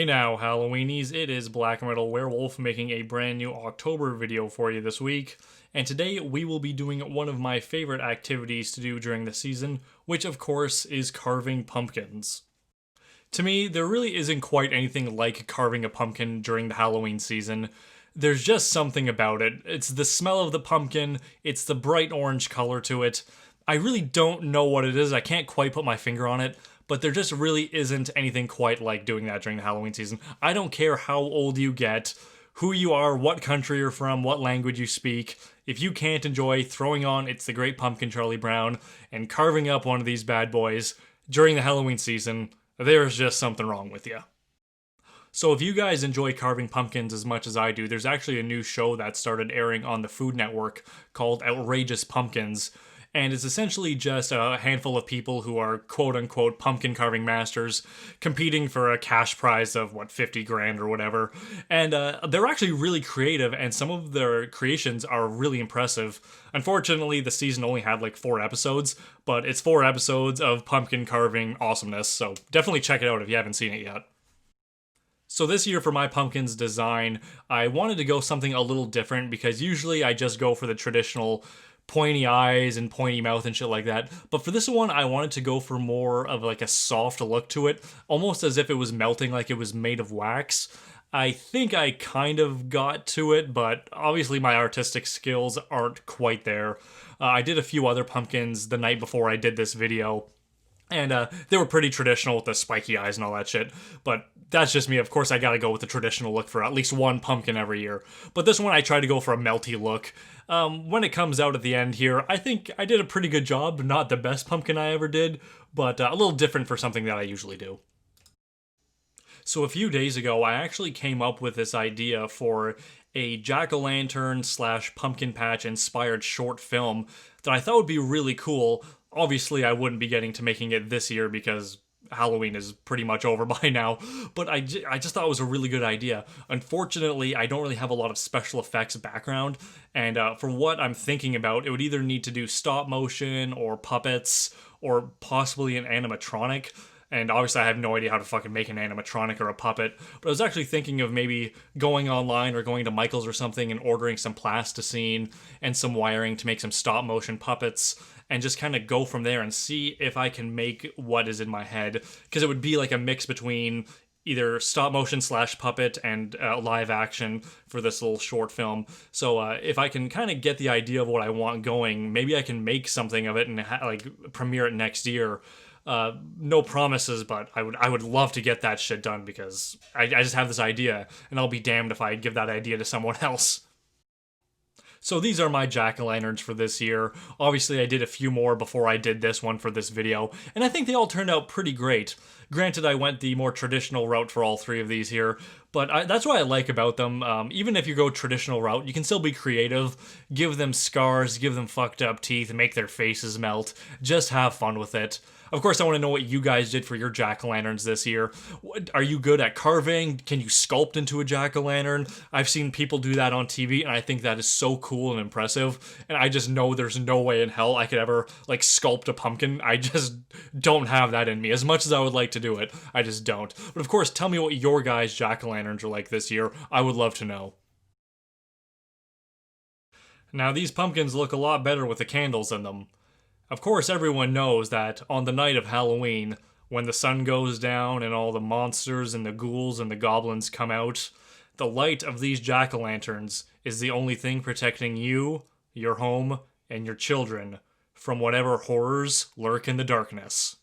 Hey now, Halloweenies, it is Blackmetalwerewolf making a brand new October video for you this week, and today we will be doing one of my favorite activities to do during the season, which of course is carving pumpkins. To me, there really isn't quite anything like carving a pumpkin during the Halloween season. There's just something about it. It's the smell of the pumpkin, it's the bright orange color to it. I really don't know what it is, I can't quite put my finger on it, but there just really isn't anything quite like doing that during the Halloween season. I don't care how old you get, who you are, what country you're from, what language you speak. If you can't enjoy throwing on It's the Great Pumpkin Charlie Brown and carving up one of these bad boys during the Halloween season, there's just something wrong with you. So if you guys enjoy carving pumpkins as much as I do, there's actually a new show that started airing on the Food Network called Outrageous Pumpkins. And it's essentially just a handful of people who are quote-unquote pumpkin carving masters competing for a cash prize of, 50 grand or whatever. And they're actually really creative, and some of their creations are really impressive. Unfortunately, the season only had like 4 episodes, but it's 4 episodes of pumpkin carving awesomeness, so definitely check it out if you haven't seen it yet. So this year for my pumpkins design, I wanted to go something a little different because usually I just go for the traditional pointy eyes and pointy mouth and shit like that. But for this one, I wanted to go for more of like a soft look to it, almost as if it was melting like it was made of wax. I think I kind of got to it, but obviously my artistic skills aren't quite there. I did a few other pumpkins the night before I did this video, and they were pretty traditional with the spiky eyes and all that shit. But that's just me. Of course, I gotta go with the traditional look for at least one pumpkin every year. But this one, I tried to go for a melty look. When it comes out at the end here, I think I did a pretty good job. Not the best pumpkin I ever did, but a little different for something that I usually do. So a few days ago, I actually came up with this idea for a jack-o'-lantern slash pumpkin patch inspired short film that I thought would be really cool. Obviously, I wouldn't be getting to making it this year because Halloween is pretty much over by now, but I just thought it was a really good idea. Unfortunately, I don't really have a lot of special effects background, and for what I'm thinking about, it would either need to do stop motion or puppets or possibly an animatronic. And obviously I have no idea how to fucking make an animatronic or a puppet, but I was actually thinking of maybe going online or going to Michael's or something and ordering some plasticine and some wiring to make some stop motion puppets and just kind of go from there and see if I can make what is in my head, because it would be like a mix between either stop motion slash puppet and live action for this little short film. So if I can kind of get the idea of what I want going, maybe I can make something of it and like premiere it next year. No promises, but I would love to get that shit done because I just have this idea, and I'll be damned if I give that idea to someone else. So these are my jack-o'-lanterns for this year. Obviously, I did a few more before I did this one for this video, and I think they all turned out pretty great. Granted, I went the more traditional route for all 3 of these here, but that's what I like about them. Even if you go traditional route, you can still be creative, give them scars, give them fucked up teeth, make their faces melt, just have fun with it. Of course, I want to know what you guys did for your jack-o'-lanterns this year. Are you good at carving? Can you sculpt into a jack-o'-lantern? I've seen people do that on TV, and I think that is so cool and impressive. And I just know there's no way in hell I could ever, like, sculpt a pumpkin. I just don't have that in me. As much as I would like to do it, I just don't. But of course, tell me what your guys' jack-o'-lanterns are like this year. I would love to know. Now, these pumpkins look a lot better with the candles in them. Of course, everyone knows that on the night of Halloween, when the sun goes down and all the monsters and the ghouls and the goblins come out, the light of these jack-o'-lanterns is the only thing protecting you, your home, and your children from whatever horrors lurk in the darkness.